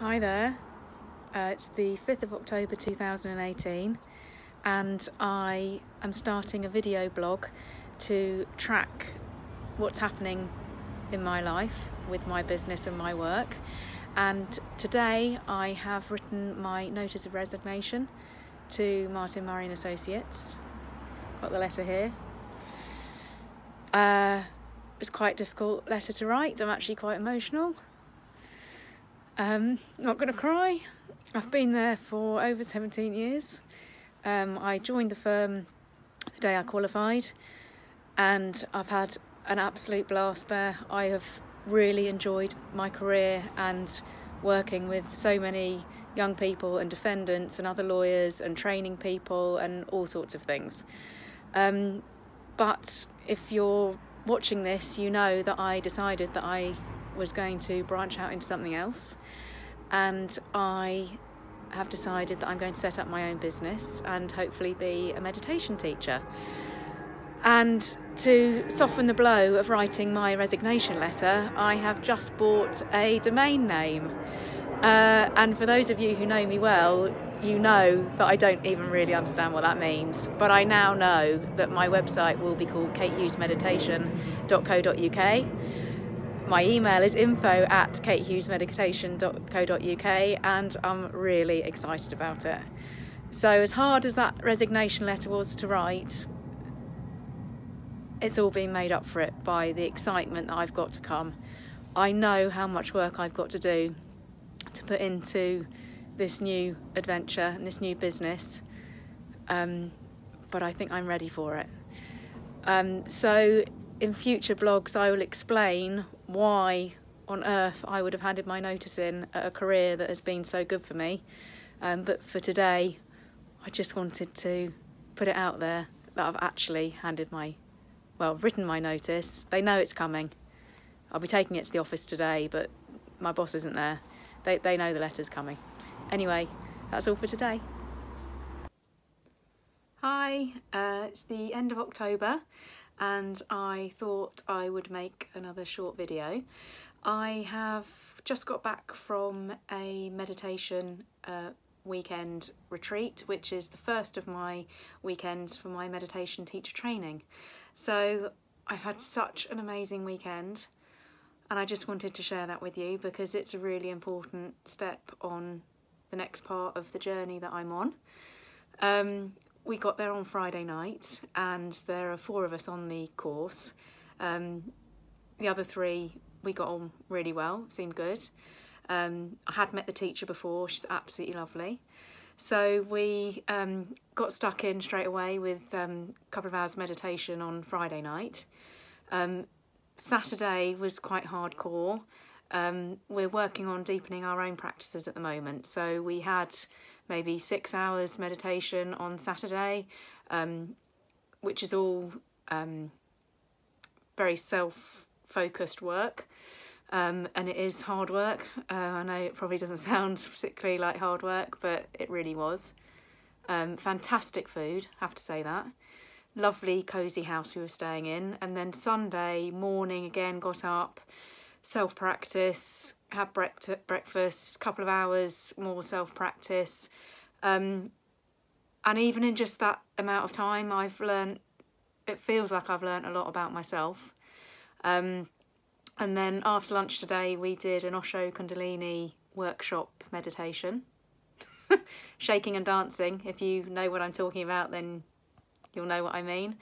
Hi there, it's the 5th of October 2018 and I am starting a video blog to track what's happening in my life with my business and my work. And today I have written my notice of resignation to Martin Murray and Associates. Got the letter here. It's quite a difficult letter to write. I'm actually quite emotional. Not gonna cry. I've been there for over 17 years. I joined the firm the day I qualified and I've had an absolute blast there. I have really enjoyed my career and working with so many young people and defendants and other lawyers and training people and all sorts of things. But if you're watching this, you know that I decided that I was going to branch out into something else, and I have decided that I'm going to set up my own business and hopefully be a meditation teacher. And to soften the blow of writing my resignation letter, I have just bought a domain name. And for those of you who know me well, you know that I don't even really understand what that means, but I now know that my website will be called katehughesmeditation.co.uk. My email is info@katehughesmeditation.co.uk and I'm really excited about it. So as hard as that resignation letter was to write, it's all been made up for it by the excitement that I've got to come. I know how much work I've got to do to put into this new adventure and this new business, but I think I'm ready for it. So in future blogs I will explain why on earth I would have handed my notice in at a career that has been so good for me, but for today I just wanted to put it out there that I've actually written my notice. They know it's coming. I'll be taking it to the office today, but my boss isn't there. They know the letter's coming. Anyway, that's all for today. Hi, it's the end of October and I thought I would make another short video. I have just got back from a meditation weekend retreat, which is the first of my weekends for my meditation teacher training. So I've had such an amazing weekend and I just wanted to share that with you because it's a really important step on the next part of the journey that I'm on. We got there on Friday night and there are 4 of us on the course. The other 3 we got on really well, seemed good. I had met the teacher before, she's absolutely lovely. So we got stuck in straight away with a couple of hours meditation on Friday night. Saturday was quite hardcore. We're working on deepening our own practices at the moment. So we had maybe 6 hours meditation on Saturday, which is all very self-focused work. And it is hard work. I know it probably doesn't sound particularly like hard work, but it really was. Fantastic food, have to say that. Lovely cosy house we were staying in. And then Sunday morning again, got up, self-practice, had breakfast, couple of hours more self-practice. And even in just that amount of time, it feels like I've learned a lot about myself. And then after lunch today, we did an Osho Kundalini workshop meditation. Shaking and dancing. If you know what I'm talking about, then you'll know what I mean.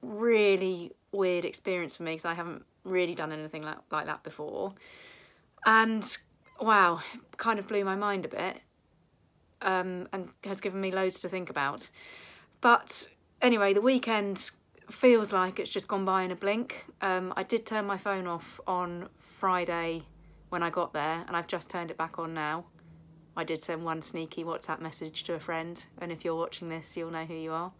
Really weird experience for me because I haven't really done anything like that before. And wow, kind of blew my mind a bit, and has given me loads to think about. But anyway, the weekend feels like it's just gone by in a blink. I did turn my phone off on Friday when I got there and I've just turned it back on now. I did send one sneaky WhatsApp message to a friend, and if you're watching this you'll know who you are.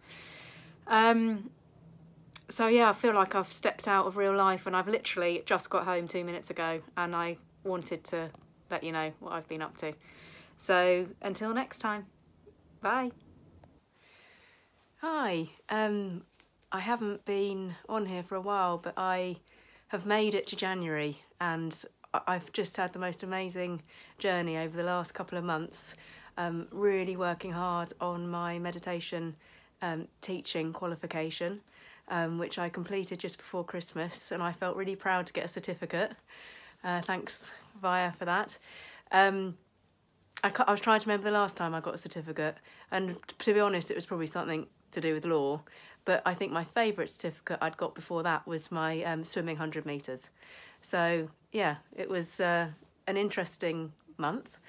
So yeah, I feel like I've stepped out of real life and I've literally just got home 2 minutes ago and I wanted to let you know what I've been up to. So until next time, bye. Hi, I haven't been on here for a while, but I have made it to January and I've just had the most amazing journey over the last couple of months, really working hard on my meditation teaching qualification, which I completed just before Christmas, and I felt really proud to get a certificate. Thanks, Via, for that. I was trying to remember the last time I got a certificate, and to be honest, it was probably something to do with law, but I think my favourite certificate I'd got before that was my swimming 100 metres. So yeah, it was an interesting month.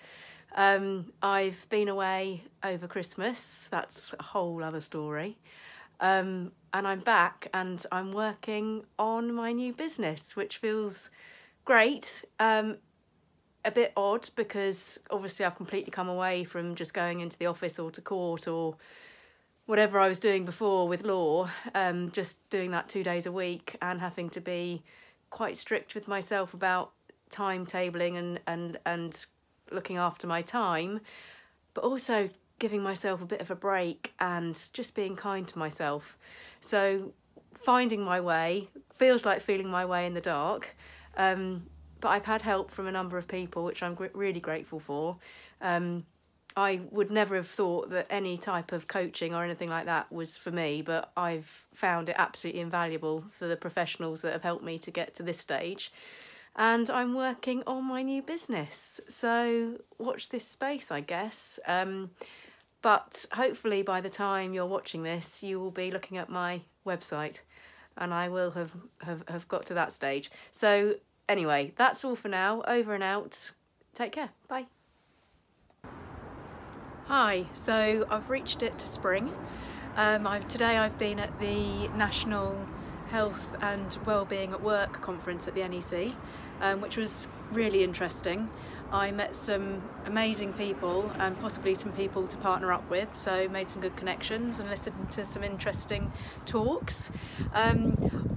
I've been away over Christmas, that's a whole other story, and I'm back and I'm working on my new business, which feels great. A bit odd because obviously I've completely come away from just going into the office or to court or whatever I was doing before with law, just doing that 2 days a week and having to be quite strict with myself about timetabling and looking after my time, but also giving myself a bit of a break and just being kind to myself. So finding my way feels like feeling my way in the dark. But I've had help from a number of people, which I'm really grateful for. I would never have thought that any type of coaching or anything like that was for me, but I've found it absolutely invaluable for the professionals that have helped me to get to this stage. And I'm working on my new business, so watch this space, I guess. But hopefully by the time you're watching this, you will be looking at my website, and I will have got to that stage. So anyway, that's all for now. Over and out. Take care. Bye. Hi, so I've reached it to spring. Today I've been at the National Health and Wellbeing at Work conference at the NEC, which was really interesting. I met some amazing people and possibly some people to partner up with, so made some good connections and listened to some interesting talks.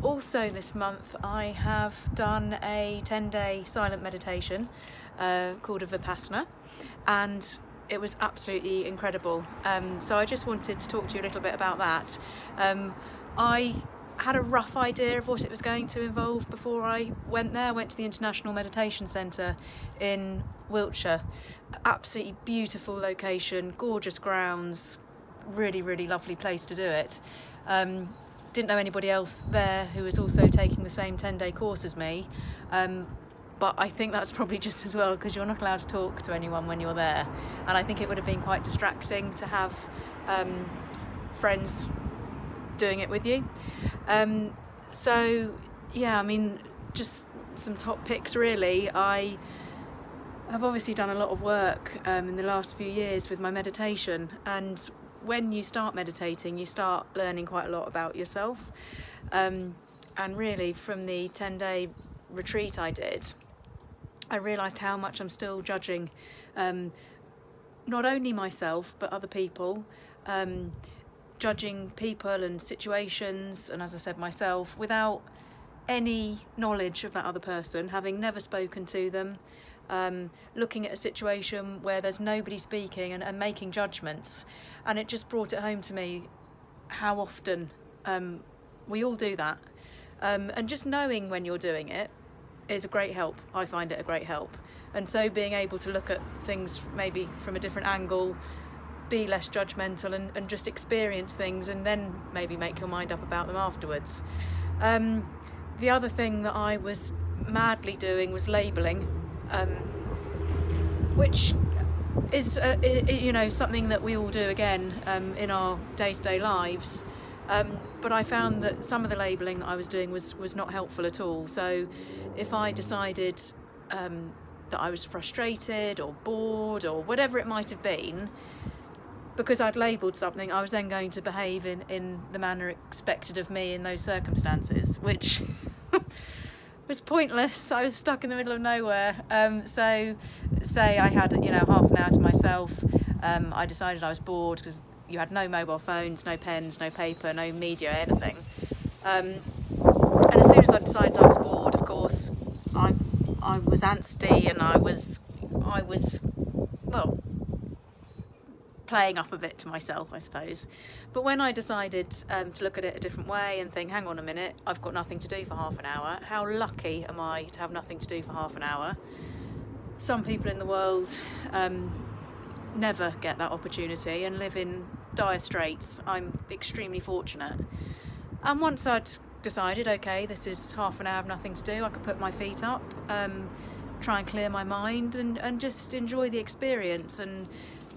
Also this month I have done a 10-day silent meditation called a Vipassana, and it was absolutely incredible. So I just wanted to talk to you a little bit about that. I had a rough idea of what it was going to involve before I went there. I went to the International Meditation Centre in Wiltshire. Absolutely beautiful location, gorgeous grounds, really, really lovely place to do it. Didn't know anybody else there who was also taking the same 10-day course as me, but I think that's probably just as well, because you're not allowed to talk to anyone when you're there, and I think it would have been quite distracting to have friends doing it with you. So yeah, I mean, just some top picks really. I have obviously done a lot of work in the last few years with my meditation, and when you start meditating you start learning quite a lot about yourself, and really from the 10-day retreat I did, I realised how much I'm still judging not only myself but other people, judging people and situations, and as I said, myself, without any knowledge of that other person, having never spoken to them, looking at a situation where there's nobody speaking and making judgments. And it just brought it home to me how often we all do that. And just knowing when you're doing it is a great help. I find it a great help. And so being able to look at things maybe from a different angle, be less judgmental, and just experience things and then maybe make your mind up about them afterwards. The other thing that I was madly doing was labelling, which is you know, something that we all do again in our day-to-day lives, but I found that some of the labelling that I was doing was not helpful at all. So if I decided that I was frustrated or bored or whatever it might have been, because I'd labelled something, I was then going to behave in the manner expected of me in those circumstances, which was pointless. I was stuck in the middle of nowhere. So say I had, you know, half an hour to myself, I decided I was bored because you had no mobile phones, no pens, no paper, no media, anything. And as soon as I decided I was bored, of course, I was antsy, and I was well, playing up a bit to myself, I suppose. But when I decided to look at it a different way and think, hang on a minute, I've got nothing to do for half an hour. How lucky am I to have nothing to do for half an hour? Some people in the world never get that opportunity and live in dire straits. I'm extremely fortunate. And once I'd decided, okay, this is half an hour of nothing to do, I could put my feet up, try and clear my mind and just enjoy the experience. And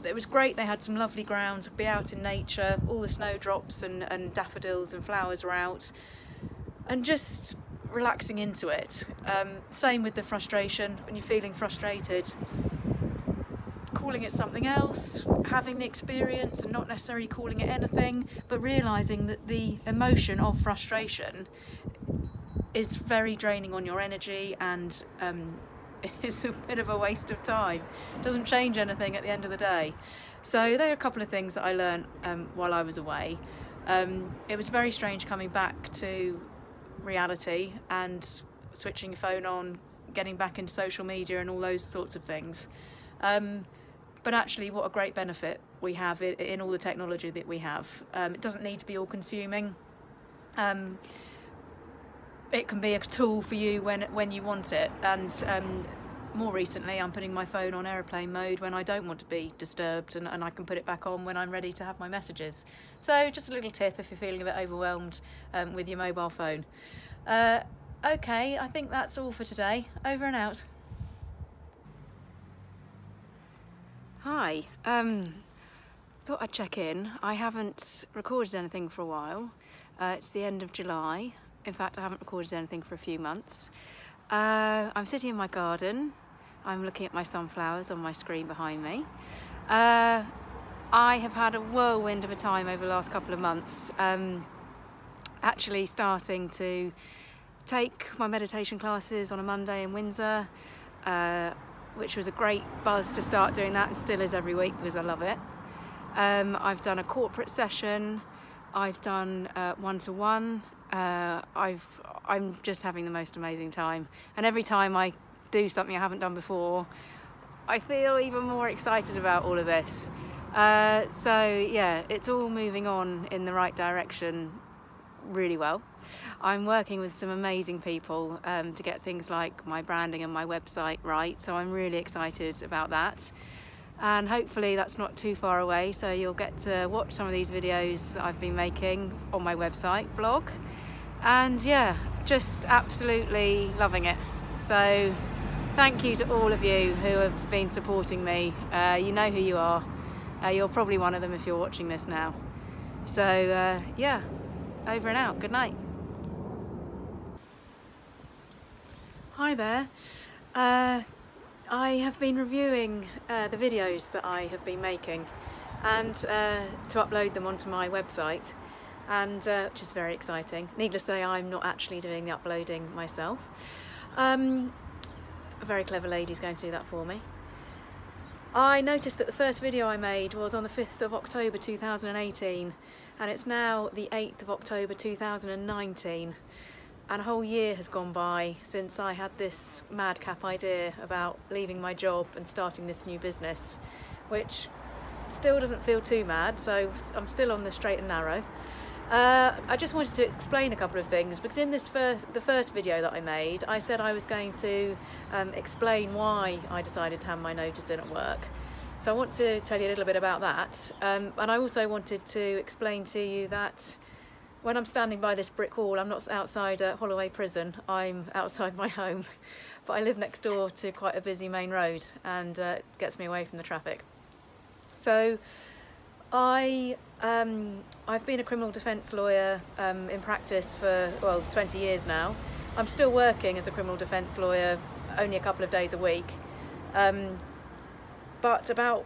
it was great. They had some lovely grounds, be out in nature, all the snowdrops and daffodils and flowers were out, and just relaxing into it. Same with the frustration. When you're feeling frustrated, calling it something else, having the experience and not necessarily calling it anything, but realising that the emotion of frustration is very draining on your energy and it's a bit of a waste of time. It doesn't change anything at the end of the day. So there are a couple of things that I learned while I was away. It was very strange coming back to reality and switching your phone on, getting back into social media and all those sorts of things. But actually what a great benefit we have in all the technology that we have. It doesn't need to be all consuming. It can be a tool for you when you want it, and more recently I'm putting my phone on airplane mode when I don't want to be disturbed, and I can put it back on when I'm ready to have my messages. So just a little tip if you're feeling a bit overwhelmed with your mobile phone. Okay, I think that's all for today. Over and out. Hi, thought I'd check in. I haven't recorded anything for a while. It's the end of July. In fact, I haven't recorded anything for a few months. I'm sitting in my garden. I'm looking at my sunflowers on my screen behind me. I have had a whirlwind of a time over the last couple of months. Actually starting to take my meditation classes on a Monday in Windsor, which was a great buzz to start doing that. It still is every week because I love it. I've done a corporate session. I've done one-to-one. I'm just having the most amazing time, and every time I do something I haven't done before, I feel even more excited about all of this. So yeah, it's all moving on in the right direction really well. I'm working with some amazing people to get things like my branding and my website right, so I'm really excited about that. And hopefully that's not too far away, so you'll get to watch some of these videos that I've been making on my website blog. And yeah, just absolutely loving it. So thank you to all of you who have been supporting me. You know who you are. You're probably one of them if you're watching this now. So yeah, over and out. Good night. Hi there. I have been reviewing the videos that I have been making and to upload them onto my website, and which is very exciting. Needless to say, I'm not actually doing the uploading myself. A very clever lady is going to do that for me. I noticed that the first video I made was on the 5th of October 2018, and it's now the 8th of October 2019. And a whole year has gone by since I had this madcap idea about leaving my job and starting this new business, which still doesn't feel too mad, so I'm still on the straight and narrow. I just wanted to explain a couple of things, because in this the first video that I made, I said I was going to explain why I decided to have my notice in at work. So I want to tell you a little bit about that, and I also wanted to explain to you that when I'm standing by this brick wall, I'm not outside Holloway Prison, I'm outside my home. But I live next door to quite a busy main road, and it gets me away from the traffic. So I've been a criminal defence lawyer in practice for, well, 20 years now. I'm still working as a criminal defence lawyer only a couple of days a week. But about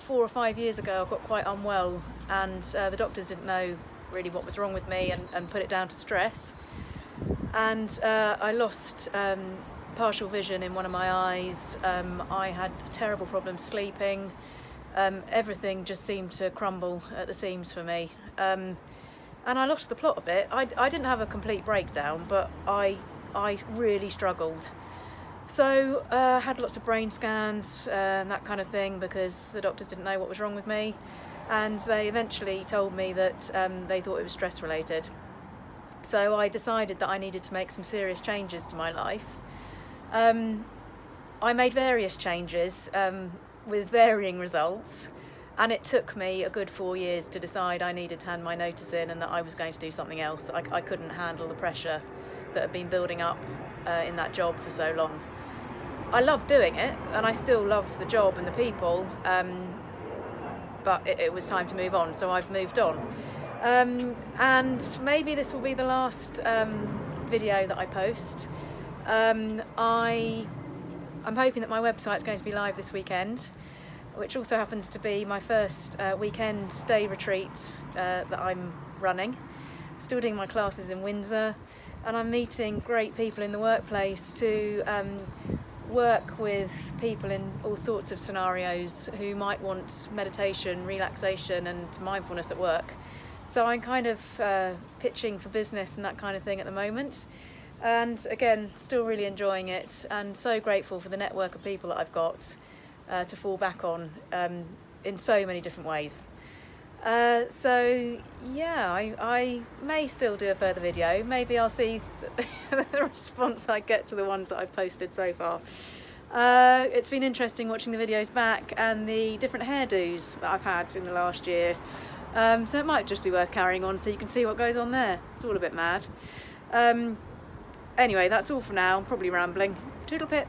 4 or 5 years ago I got quite unwell, and the doctors didn't know really what was wrong with me and put it down to stress. And I lost partial vision in one of my eyes. I had terrible problems sleeping. Everything just seemed to crumble at the seams for me. And I lost the plot a bit. I didn't have a complete breakdown, but I really struggled. So I had lots of brain scans and that kind of thing because the doctors didn't know what was wrong with me, and they eventually told me that they thought it was stress related. So I decided that I needed to make some serious changes to my life. I made various changes with varying results, and it took me a good 4 years to decide I needed to hand my notice in and that I was going to do something else. I couldn't handle the pressure that had been building up in that job for so long. I love doing it, and I still love the job and the people, but it was time to move on, so I've moved on. And maybe this will be the last video that I post. I'm hoping that my website's going to be live this weekend, which also happens to be my first weekend day retreat that I'm running. Still doing my classes in Windsor, and I'm meeting great people in the workplace to work with people in all sorts of scenarios who might want meditation, relaxation and mindfulness at work. So I'm kind of pitching for business and that kind of thing at the moment, and again still really enjoying it, and so grateful for the network of people that I've got to fall back on in so many different ways. So yeah, I may still do a further video. Maybe I'll see the response I get to the ones that I've posted so far. It's been interesting watching the videos back and the different hairdos that I've had in the last year. So it might just be worth carrying on so you can see what goes on there. It's all a bit mad. Anyway, that's all for now. I'm probably rambling. Toodle pip.